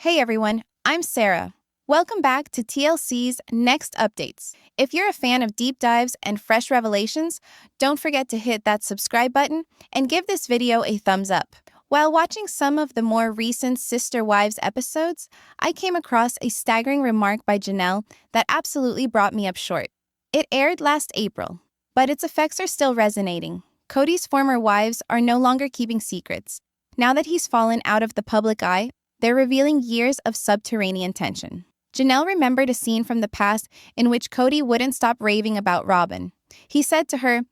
Hey everyone, I'm Sarah. Welcome back to TLC's Next Updates. If you're a fan of deep dives and fresh revelations, don't forget to hit that subscribe button and give this video a thumbs up. While watching some of the more recent Sister Wives episodes, I came across a staggering remark by Janelle that absolutely brought me up short. It aired last April, but its effects are still resonating. Cody's former wives are no longer keeping secrets. Now that he's fallen out of the public eye, they're revealing years of subterranean tension. Janelle remembered a scene from the past in which Cody wouldn't stop raving about Robyn. He said to her,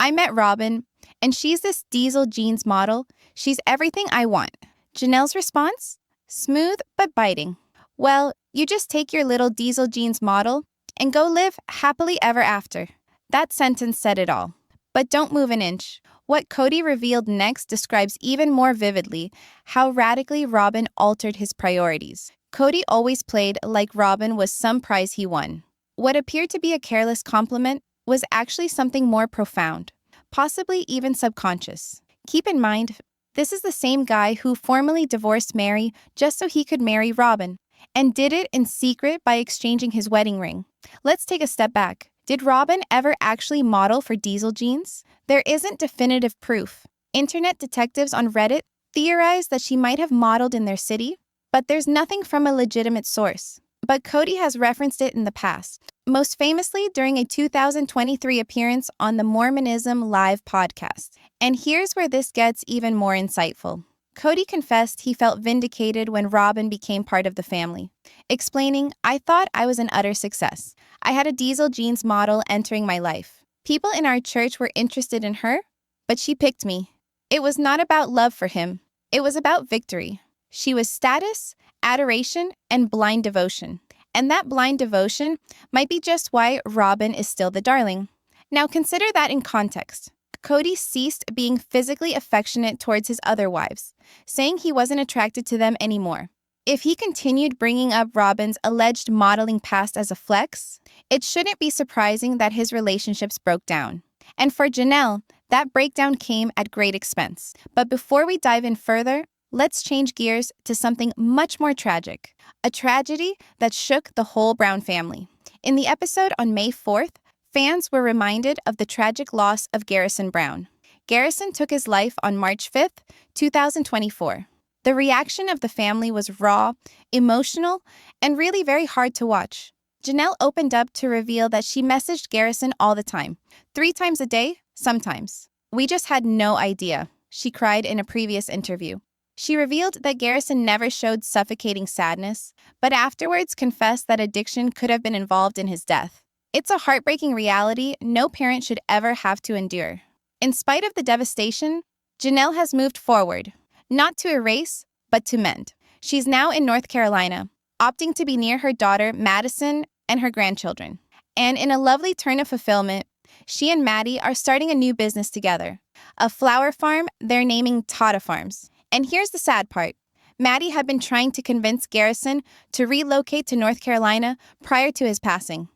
"I met Robyn, and she's this diesel jeans model. She's everything I want." Janelle's response? Smooth but biting. "Well, you just take your little diesel jeans model and go live happily ever after." That sentence said it all. But don't move an inch. What Cody revealed next describes even more vividly how radically Robyn altered his priorities. Cody always played like Robyn was some prize he won. What appeared to be a careless compliment was actually something more profound, possibly even subconscious. Keep in mind, this is the same guy who formally divorced Meri just so he could marry Robyn, and did it in secret by exchanging his wedding ring. Let's take a step back. Did Robyn ever actually model for diesel jeans? There isn't definitive proof. Internet detectives on Reddit theorize that she might have modeled in their city, but there's nothing from a legitimate source. But Cody has referenced it in the past, most famously during a 2023 appearance on the Mormonism Live podcast. And here's where this gets even more insightful. Cody confessed he felt vindicated when Robyn became part of the family, explaining, "I thought I was an utter success. I had a diesel jeans model entering my life. People in our church were interested in her, but she picked me." It was not about love for him. It was about victory. She was status, adoration, and blind devotion. And that blind devotion might be just why Robyn is still the darling. Now consider that in context. Cody ceased being physically affectionate towards his other wives, saying he wasn't attracted to them anymore. If he continued bringing up Robyn's alleged modeling past as a flex, it shouldn't be surprising that his relationships broke down. And for Janelle, that breakdown came at great expense. But before we dive in further, let's change gears to something much more tragic, a tragedy that shook the whole Brown family. In the episode on May 4th, fans were reminded of the tragic loss of Garrison Brown. Garrison took his life on March 5th, 2024. The reaction of the family was raw, emotional, and really very hard to watch. Janelle opened up to reveal that she messaged Garrison all the time, 3 times a day, sometimes. "We just had no idea," she cried in a previous interview. She revealed that Garrison never showed suffocating sadness, but afterwards confessed that addiction could have been involved in his death. It's a heartbreaking reality no parent should ever have to endure. In spite of the devastation, Janelle has moved forward, not to erase, but to mend. She's now in North Carolina, opting to be near her daughter, Madison, and her grandchildren. And in a lovely turn of fulfillment, she and Maddie are starting a new business together, a flower farm they're naming Tata Farms. And here's the sad part. Maddie had been trying to convince Garrison to relocate to North Carolina prior to his passing.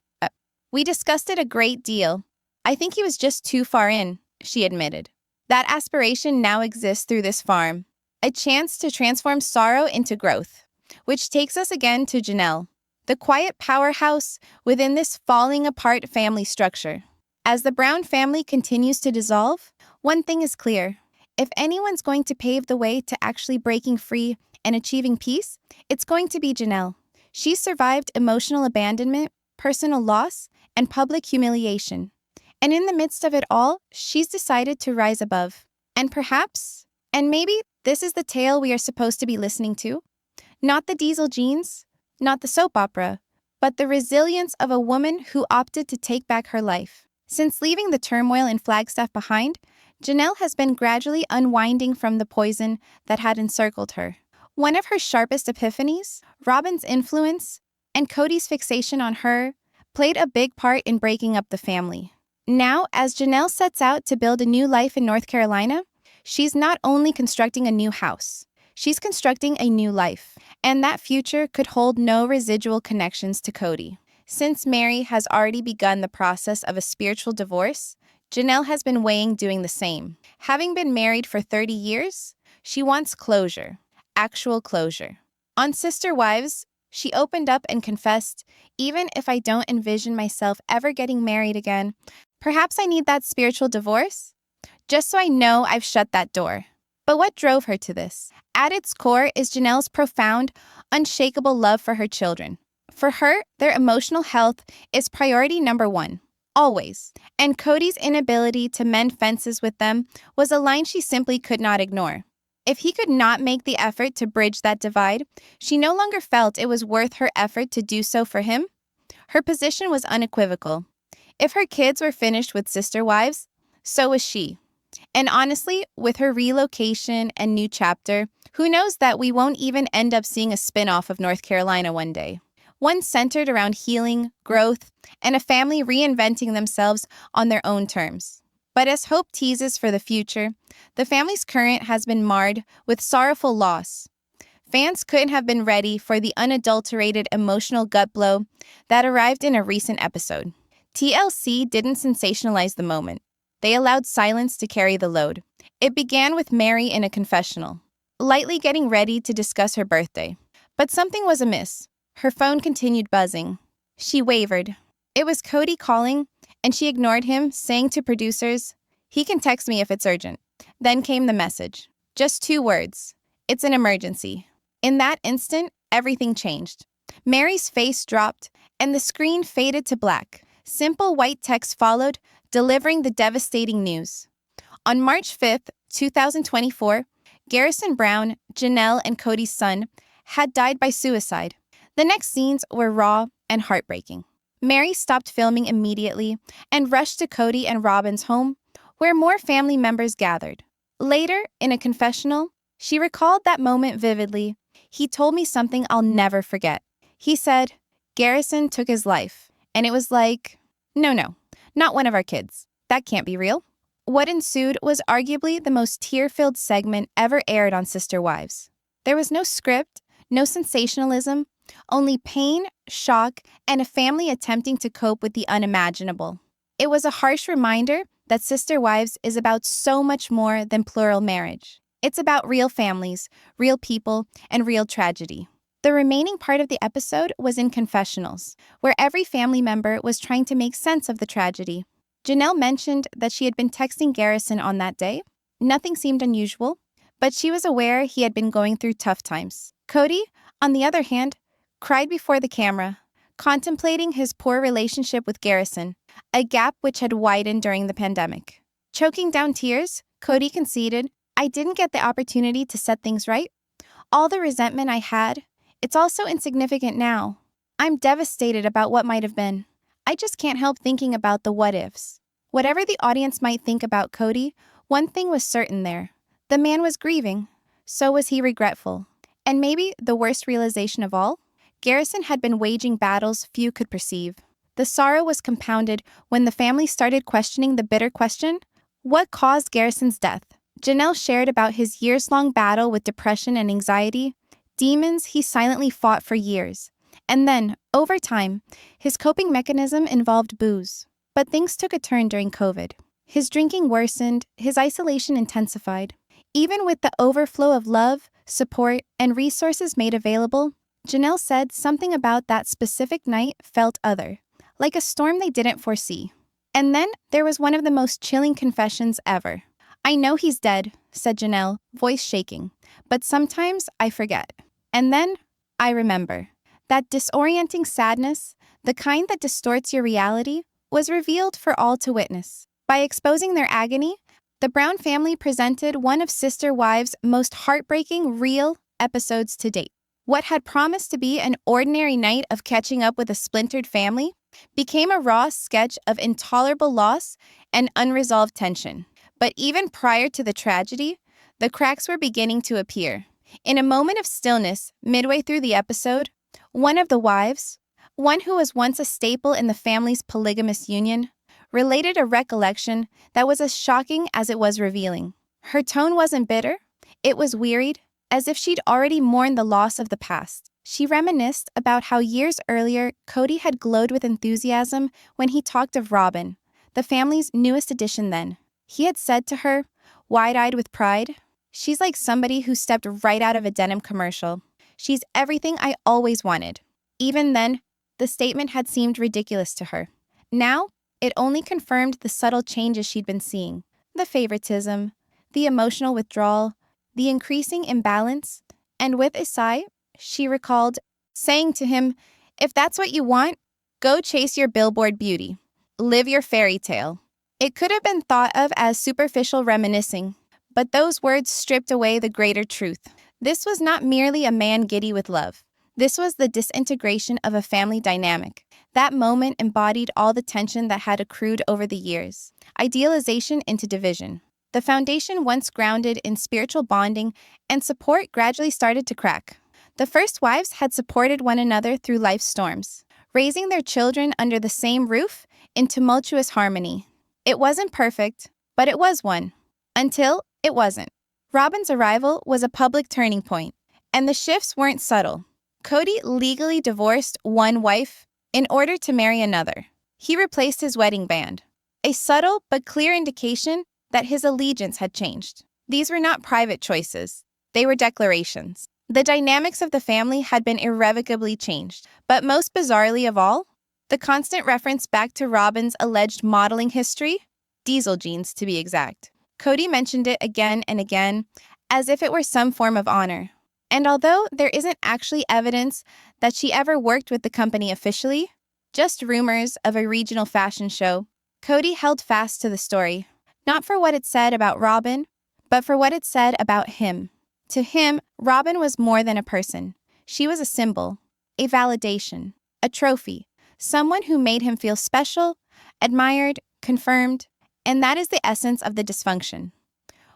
"We discussed it a great deal. I think he was just too far in," she admitted. That aspiration now exists through this farm, a chance to transform sorrow into growth. Which takes us again to Janelle, the quiet powerhouse within this falling apart family structure. As the Brown family continues to dissolve, one thing is clear. If anyone's going to pave the way to actually breaking free and achieving peace, it's going to be Janelle. She survived emotional abandonment, personal loss, and public humiliation. And in the midst of it all, she's decided to rise above. And perhaps, and maybe, this is the tale we are supposed to be listening to. Not the diesel jeans, not the soap opera, but the resilience of a woman who opted to take back her life. Since leaving the turmoil in Flagstaff behind, Janelle has been gradually unwinding from the poison that had encircled her. One of her sharpest epiphanies, Robyn's influence, and Cody's fixation on her, played a big part in breaking up the family. Now, as Janelle sets out to build a new life in North Carolina, she's not only constructing a new house, she's constructing a new life. And that future could hold no residual connections to Cody. Since Meri has already begun the process of a spiritual divorce, Janelle has been weighing doing the same. Having been married for 30 years, she wants closure, actual closure. On Sister Wives, she opened up and confessed, even if I don't envision myself ever getting married again, perhaps I need that spiritual divorce? Just so I know I've shut that door. But what drove her to this? At its core is Janelle's profound, unshakable love for her children. For her, their emotional health is priority number one, always. And Cody's inability to mend fences with them was a line she simply could not ignore. If he could not make the effort to bridge that divide, she no longer felt it was worth her effort to do so for him. Her position was unequivocal. If her kids were finished with Sister Wives, so was she. And honestly, with her relocation and new chapter, who knows that we won't even end up seeing a spin-off of North Carolina one day. One centered around healing, growth, and a family reinventing themselves on their own terms. But as hope teases for the future, the family's current has been marred with sorrowful loss. Fans couldn't have been ready for the unadulterated emotional gut blow that arrived in a recent episode. TLC didn't sensationalize the moment. They allowed silence to carry the load. It began with Meri in a confessional, lightly getting ready to discuss her birthday. But something was amiss. Her phone continued buzzing. She wavered. It was Cody calling, and she ignored him, saying to producers, "He can text me if it's urgent." Then came the message. Just 2 words. "It's an emergency." In that instant, everything changed. Meri's face dropped, and the screen faded to black. Simple white text followed, delivering the devastating news. On March 5th, 2024, Garrison Brown, Janelle and Cody's son, had died by suicide. The next scenes were raw and heartbreaking. Meri stopped filming immediately and rushed to Cody and Robyn's home, where more family members gathered. Later, in a confessional, she recalled that moment vividly. "He told me something I'll never forget. He said, 'Garrison took his life.' And it was like, no, not one of our kids. That can't be real." What ensued was arguably the most tear-filled segment ever aired on Sister Wives. There was no script, no sensationalism, only pain, shock, and a family attempting to cope with the unimaginable. It was a harsh reminder that Sister Wives is about so much more than plural marriage. It's about real families, real people, and real tragedy. The remaining part of the episode was in confessionals, where every family member was trying to make sense of the tragedy. Janelle mentioned that she had been texting Garrison on that day. Nothing seemed unusual, but she was aware he had been going through tough times. Cody, on the other hand, cried before the camera, contemplating his poor relationship with Garrison, a gap which had widened during the pandemic. Choking down tears, Cody conceded, "I didn't get the opportunity to set things right. All the resentment I had, it's all so insignificant now. I'm devastated about what might have been. I just can't help thinking about the what-ifs." Whatever the audience might think about Cody, one thing was certain there. The man was grieving. So was he regretful. And maybe the worst realization of all? Garrison had been waging battles few could perceive. The sorrow was compounded when the family started questioning the bitter question, what caused Garrison's death? Janelle shared about his years-long battle with depression and anxiety, demons he silently fought for years. And then, over time, his coping mechanism involved booze. But things took a turn during COVID. His drinking worsened, his isolation intensified. Even with the overflow of love, support, and resources made available, Janelle said something about that specific night felt other, like a storm they didn't foresee. And then there was one of the most chilling confessions ever. "I know he's dead," said Janelle, voice shaking, "but sometimes I forget. And then I remember." That disorienting sadness, the kind that distorts your reality, was revealed for all to witness. By exposing their agony, the Brown family presented one of Sister Wives' most heartbreaking, real episodes to date. What had promised to be an ordinary night of catching up with a splintered family became a raw sketch of intolerable loss and unresolved tension. But even prior to the tragedy, the cracks were beginning to appear. In a moment of stillness, midway through the episode, one of the wives, one who was once a staple in the family's polygamous union, related a recollection that was as shocking as it was revealing. Her tone wasn't bitter, it was wearied, as if she'd already mourned the loss of the past. She reminisced about how years earlier, Cody had glowed with enthusiasm when he talked of Robyn, the family's newest addition then. He had said to her, wide-eyed with pride, "She's like somebody who stepped right out of a denim commercial. "She's everything I always wanted." Even then, the statement had seemed ridiculous to her. Now, it only confirmed the subtle changes she'd been seeing: the favoritism, the emotional withdrawal, the increasing imbalance, and with a sigh, she recalled saying to him, "If that's what you want, go chase your billboard beauty. Live your fairy tale." It could have been thought of as superficial reminiscing, but those words stripped away the greater truth. This was not merely a man giddy with love. This was the disintegration of a family dynamic. That moment embodied all the tension that had accrued over the years. Idealization into division. The foundation once grounded in spiritual bonding and support gradually started to crack. The first wives had supported one another through life's storms, raising their children under the same roof in tumultuous harmony. It wasn't perfect, but it was one. Until it wasn't. Robyn's arrival was a public turning point, and the shifts weren't subtle. Cody legally divorced one wife in order to marry another. He replaced his wedding band, a subtle but clear indication that his allegiance had changed. These were not private choices. They were declarations. The dynamics of the family had been irrevocably changed. But most bizarrely of all, the constant reference back to Robyn's alleged modeling history, diesel jeans to be exact. Cody mentioned it again and again, as if it were some form of honor. And although there isn't actually evidence that she ever worked with the company officially, just rumors of a regional fashion show, Cody held fast to the story, not for what it said about Robyn, but for what it said about him. To him, Robyn was more than a person. She was a symbol, a validation, a trophy, someone who made him feel special, admired, confirmed, and that is the essence of the dysfunction.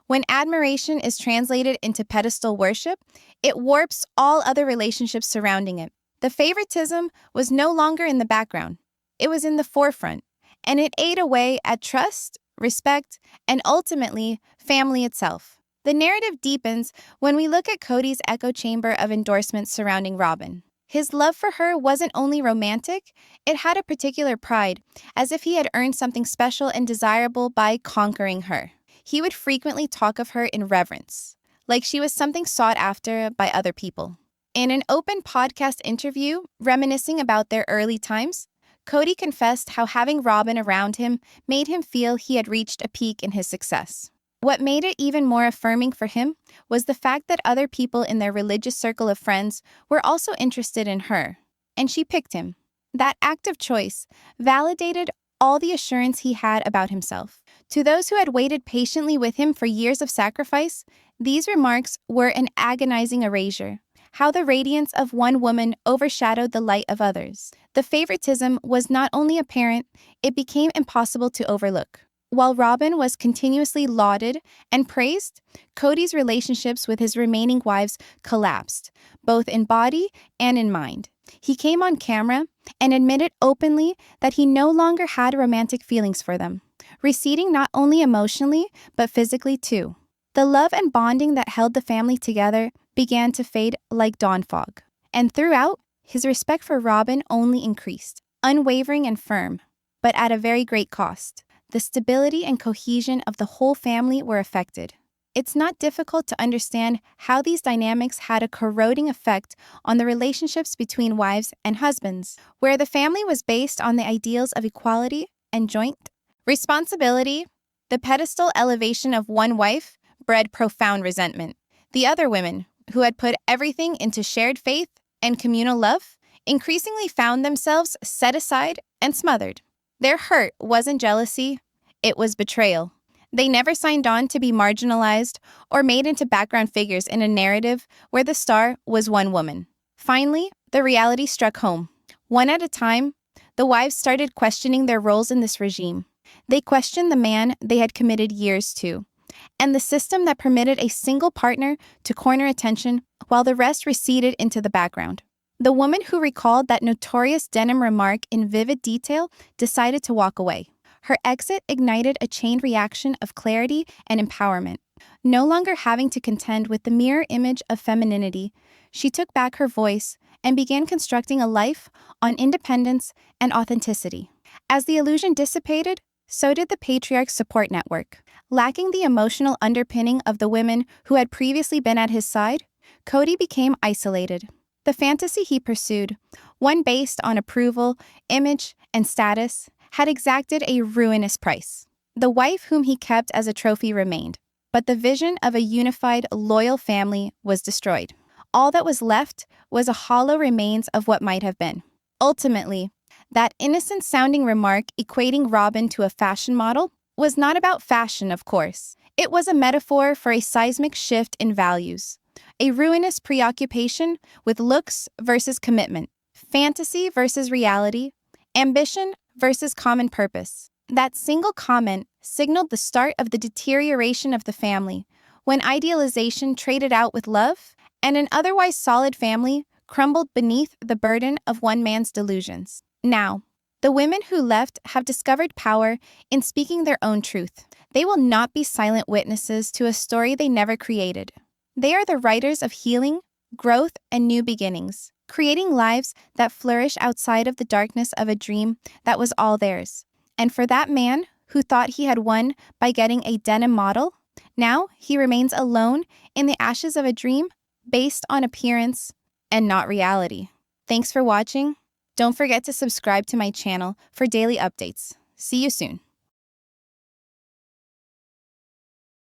When admiration is translated into pedestal worship, it warps all other relationships surrounding it. The favoritism was no longer in the background. It was in the forefront, and it ate away at trust, respect, and ultimately, family itself. The narrative deepens when we look at Cody's echo chamber of endorsements surrounding Robyn. His love for her wasn't only romantic, it had a particular pride, as if he had earned something special and desirable by conquering her. He would frequently talk of her in reverence, like she was something sought after by other people. In an open podcast interview, reminiscing about their early times, Cody confessed how having Robyn around him made him feel he had reached a peak in his success. What made it even more affirming for him was the fact that other people in their religious circle of friends were also interested in her, and she picked him. That act of choice validated all the assurance he had about himself. To those who had waited patiently with him for years of sacrifice, these remarks were an agonizing erasure. How the radiance of one woman overshadowed the light of others. The favoritism was not only apparent, it became impossible to overlook. While Robyn was continuously lauded and praised, Cody's relationships with his remaining wives collapsed, both in body and in mind. He came on camera and admitted openly that he no longer had romantic feelings for them, receding not only emotionally, but physically too. The love and bonding that held the family together began to fade like dawn fog. And throughout, his respect for Robyn only increased, unwavering and firm, but at a very great cost. The stability and cohesion of the whole family were affected. It's not difficult to understand how these dynamics had a corroding effect on the relationships between wives and husbands, where the family was based on the ideals of equality and joint responsibility. The pedestal elevation of one wife bred profound resentment. The other women, who had put everything into shared faith and communal love, increasingly found themselves set aside and smothered. Their hurt wasn't jealousy, it was betrayal. They never signed on to be marginalized or made into background figures in a narrative where the star was one woman. Finally, the reality struck home. One at a time, the wives started questioning their roles in this regime. They questioned the man they had committed years to, and the system that permitted a single partner to corner attention while the rest receded into the background. The woman who recalled that notorious denim remark in vivid detail decided to walk away. Her exit ignited a chain reaction of clarity and empowerment. No longer having to contend with the mirror image of femininity, she took back her voice and began constructing a life on independence and authenticity. As the illusion dissipated, so did the patriarch's support network. Lacking the emotional underpinning of the women who had previously been at his side, Cody became isolated. The fantasy he pursued, one based on approval, image, and status, had exacted a ruinous price. The wife whom he kept as a trophy remained, but the vision of a unified, loyal family was destroyed. All that was left was a hollow remains of what might have been. Ultimately, that innocent-sounding remark equating Robyn to a fashion model was not about fashion, of course. It was a metaphor for a seismic shift in values, a ruinous preoccupation with looks versus commitment, fantasy versus reality, ambition versus common purpose. That single comment signaled the start of the deterioration of the family, when idealization traded out with love, and an otherwise solid family crumbled beneath the burden of one man's delusions. Now, the women who left have discovered power in speaking their own truth. They will not be silent witnesses to a story they never created. They are the writers of healing, growth, and new beginnings, creating lives that flourish outside of the darkness of a dream that was all theirs. And for that man who thought he had won by getting a denim model, now he remains alone in the ashes of a dream based on appearance and not reality. Thanks for watching. Don't forget to subscribe to my channel for daily updates. See you soon.